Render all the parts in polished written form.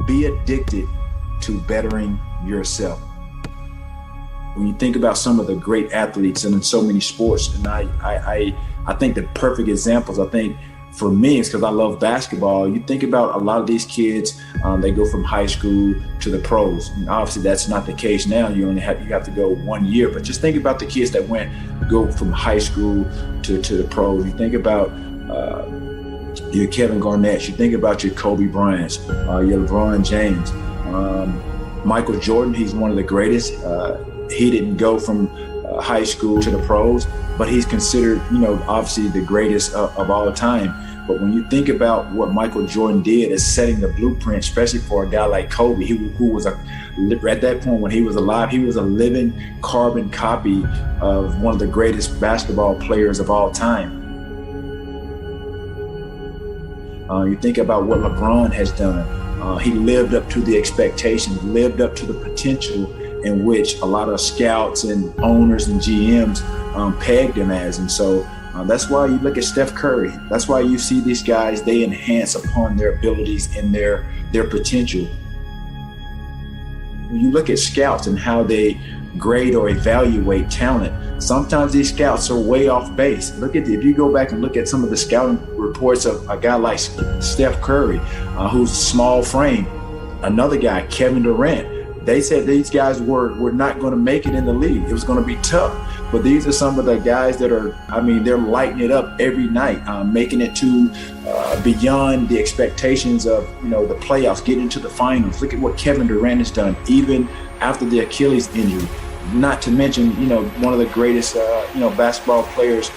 Be addicted to bettering yourself. When you think about some of the great athletes and in so many sports, and I think the perfect examples, I think for me, it's because I love basketball. You think about a lot of these kids, they go from high school to the pros. And obviously that's not the case now. You have to go 1 year, but just think about the kids that go from high school to the pros. You think about your Kevin Garnett, you think about your Kobe Bryants, your LeBron James, Michael Jordan. He's one of the greatest. He didn't go from high school to the pros, but he's considered, obviously the greatest of all time. But when you think about what Michael Jordan did as setting the blueprint, especially for a guy like Kobe, who was at that point when he was alive, he was a living carbon copy of one of the greatest basketball players of all time. You think about what LeBron has done. He lived up to the expectations, lived up to the potential in which a lot of scouts and owners and GMs pegged him as. And so that's why you look at Steph Curry. That's why you see these guys, they enhance upon their abilities and their potential. When you look at scouts and how they grade or evaluate talent, sometimes these scouts are way off base. If you go back and look at some of the scouting reports of a guy like Steph Curry, who's small frame, another guy, Kevin Durant, they said these guys were not going to make it in the league. It was going to be tough. But these are some of the guys that they're lighting it up every night, making it to beyond the expectations of, the playoffs, getting into the finals. Look at what Kevin Durant has done, even after the Achilles injury. Not to mention, one of the greatest, basketball players,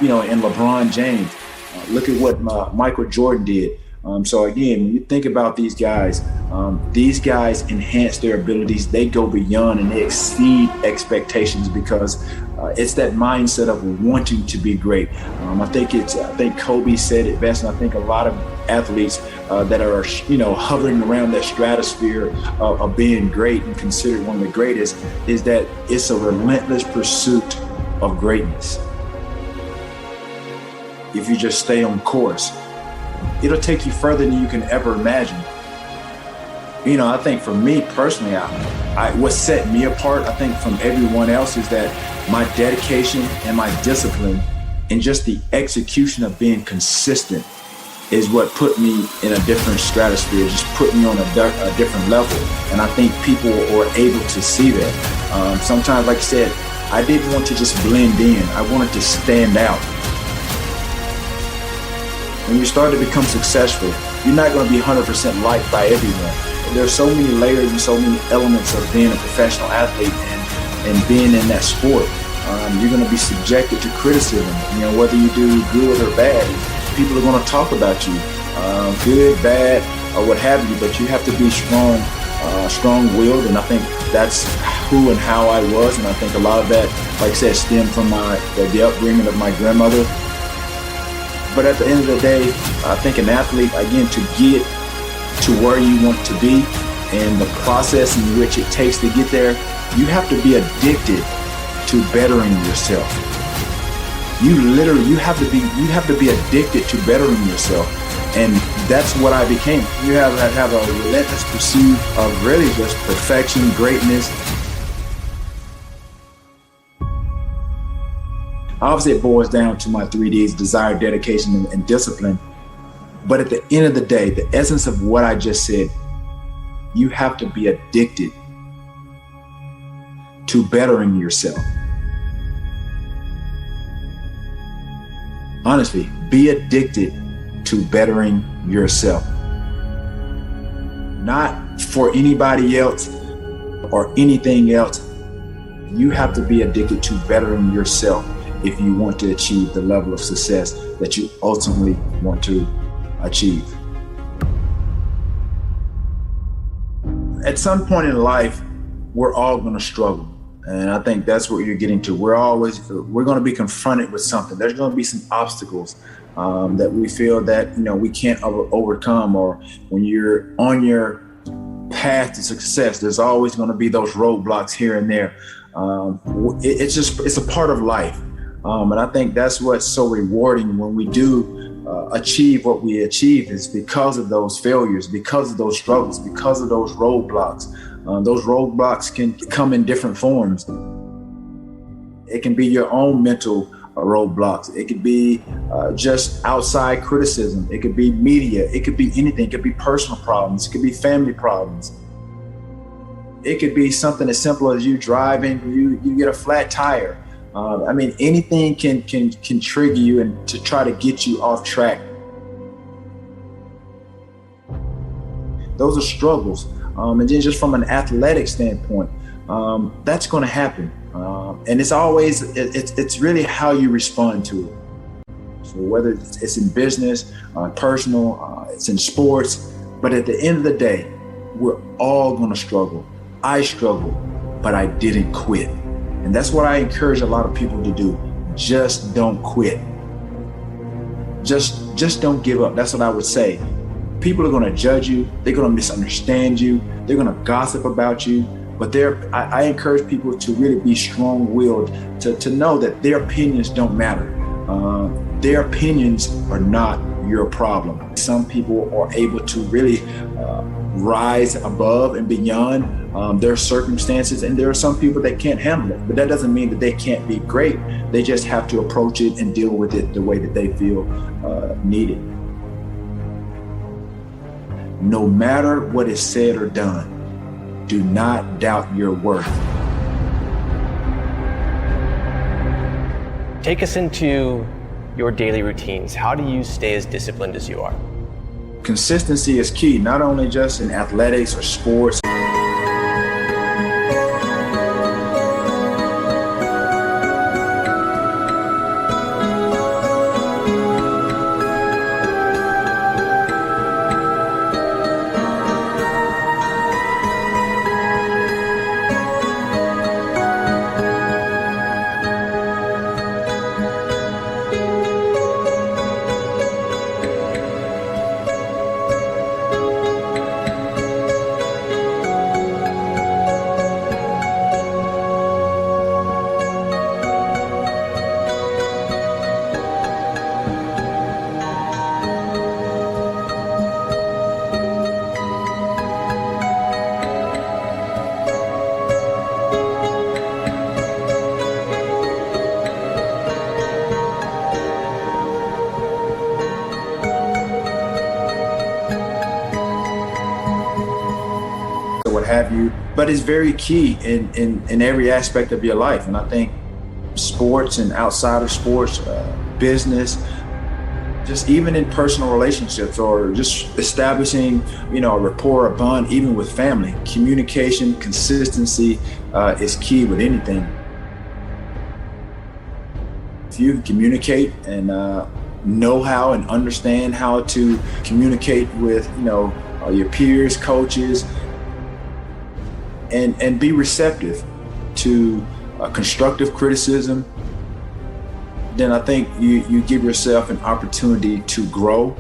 in LeBron James. Look at what Michael Jordan did. So again, when you think about these guys enhance their abilities. They go beyond and they exceed expectations because it's that mindset of wanting to be great. I think Kobe said it best, and I think a lot of athletes that are, hovering around that stratosphere of being great and considered one of the greatest, is that it's a relentless pursuit of greatness. If you just stay on course, it'll take you further than you can ever imagine. I think for me personally, what set me apart, I think from everyone else, is that my dedication and my discipline and just the execution of being consistent is what put me in a different stratosphere, just put me on a different level. And I think people were able to see that. Sometimes, like I said, I didn't want to just blend in. I wanted to stand out. When you start to become successful, you're not going to be 100% liked by everyone. There's so many layers and so many elements of being a professional athlete and being in that sport. You're going to be subjected to criticism. Whether you do good or bad, people are going to talk about you, good, bad, or what have you. But you have to be strong-willed, and I think that's who and how I was. And I think a lot of that, like I said, stemmed from the upbringing of my grandmother. But at the end of the day, I think an athlete, again, to get to where you want to be and the process in which it takes to get there, you have to be addicted to bettering yourself. You have to be addicted to bettering yourself. And that's what I became. You have a relentless pursuit of really just perfection, greatness. Obviously, it boils down to my 3Ds: desire, dedication, and discipline. But at the end of the day, the essence of what I just said, you have to be addicted to bettering yourself. Honestly, be addicted to bettering yourself. Not for anybody else or anything else. You have to be addicted to bettering yourself if you want to achieve the level of success that you ultimately want to achieve. At some point in life, we're all going to struggle. And I think that's what you're getting to. We're going to be confronted with something. There's going to be some obstacles that we feel that, we can't overcome. Or when you're on your path to success, there's always going to be those roadblocks here and there. It's a part of life. And I think that's what's so rewarding when we do achieve what we achieve is because of those failures, because of those struggles, because of those roadblocks. Those roadblocks can come in different forms. It can be your own mental roadblocks. It could be just outside criticism. It could be media. It could be anything. It could be personal problems. It could be family problems. It could be something as simple as you driving, you get a flat tire. Anything can trigger you and to try to get you off track. Those are struggles. And then just from an athletic standpoint, that's going to happen. And it's really how you respond to it. So whether it's in business, personal, it's in sports, but at the end of the day, we're all going to struggle. I struggled, but I didn't quit. And that's what I encourage a lot of people to do. Just don't quit. Just don't give up. That's what I would say. People are going to judge you. They're going to misunderstand you. They're going to gossip about you. But I encourage people to really be strong-willed, to know that their opinions don't matter. Their opinions are not your problem. Some people are able to really rise above and beyond their circumstances, and there are some people that can't handle it. But that doesn't mean that they can't be great. They just have to approach it and deal with it the way that they feel needed. No matter what is said or done, do not doubt your worth. Take us into your daily routines. How do you stay as disciplined as you are? Consistency is key, not only just in athletics or sports. What have you, but it's very key in every aspect of your life. And I think sports and outside of sports, business, just even in personal relationships or just establishing, a rapport, a bond, even with family, communication, consistency is key with anything. If you communicate and know how and understand how to communicate with, your peers, coaches, and be receptive to constructive criticism, then I think you give yourself an opportunity to grow,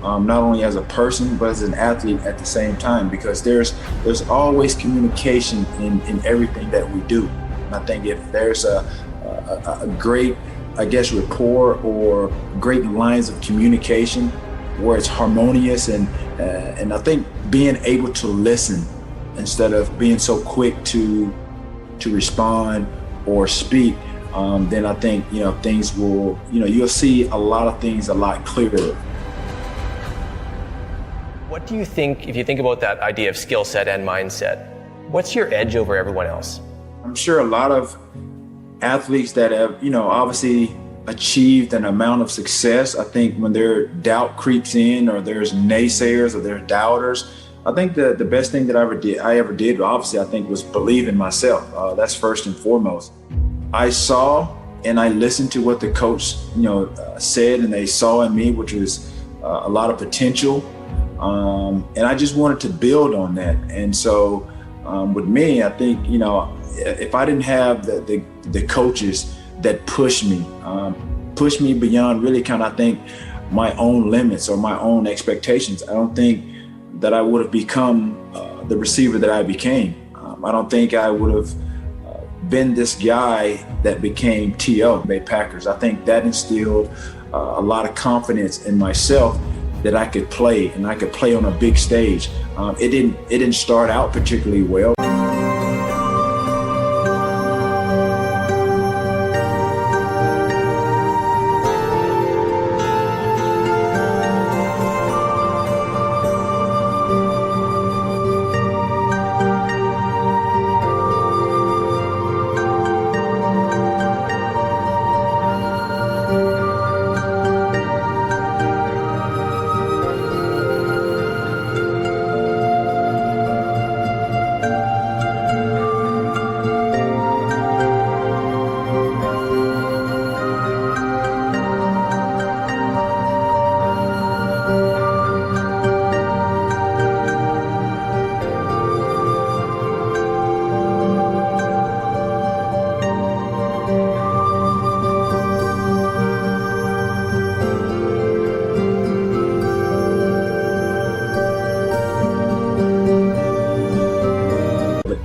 not only as a person, but as an athlete at the same time, because there's always communication in everything that we do. And I think if there's a great, rapport or great lines of communication where it's harmonious and I think being able to listen instead of being so quick to respond or speak, then I think, things will, you'll see a lot of things a lot clearer. What do you think, if you think about that idea of skill set and mindset, what's your edge over everyone else? I'm sure a lot of athletes that have, obviously achieved an amount of success, I think when their doubt creeps in or there's naysayers or there's doubters, I think the best thing that I ever did, obviously, I think was believe in myself. That's first and foremost. I saw and I listened to what the coach, said, and they saw in me, which was a lot of potential. And I just wanted to build on that. And so with me, I think, if I didn't have the coaches that pushed me beyond really kind of, I think, my own limits or my own expectations, I don't think that I would have become the receiver that I became. I don't think I would have been this guy that became T.O. Bay Packers. I think that instilled a lot of confidence in myself that I could play, and I could play on a big stage. It didn't start out particularly well.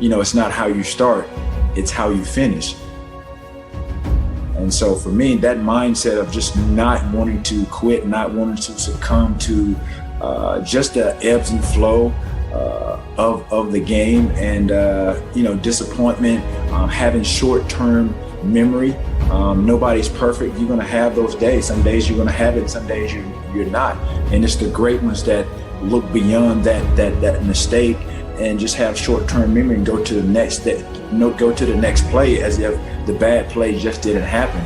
You know, it's not how you start, it's how you finish. And so for me, that mindset of just not wanting to quit, not wanting to succumb to just the ebbs and flow of the game, and you know, disappointment, having short-term memory. Nobody's perfect. You're going to have those days. Some days you're going to have it, some days you're not. And it's the great ones that look beyond that mistake and just have short-term memory and go to the next play as if the bad play just didn't happen.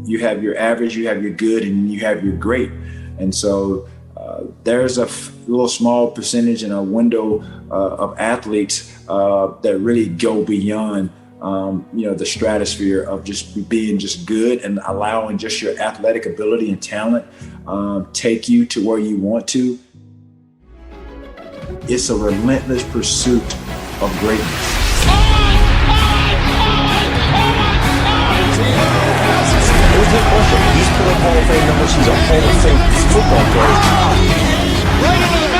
You have your average, you have your good, and you have your great. And so there's a little small percentage in a window of athletes that really go beyond you know, the stratosphere of just being just good and allowing just your athletic ability and talent take you to where you want to. It's a relentless pursuit of greatness. There's no question. He's put up Hall of Fame numbers. He's a Hall of Fame football player. Right into the middle.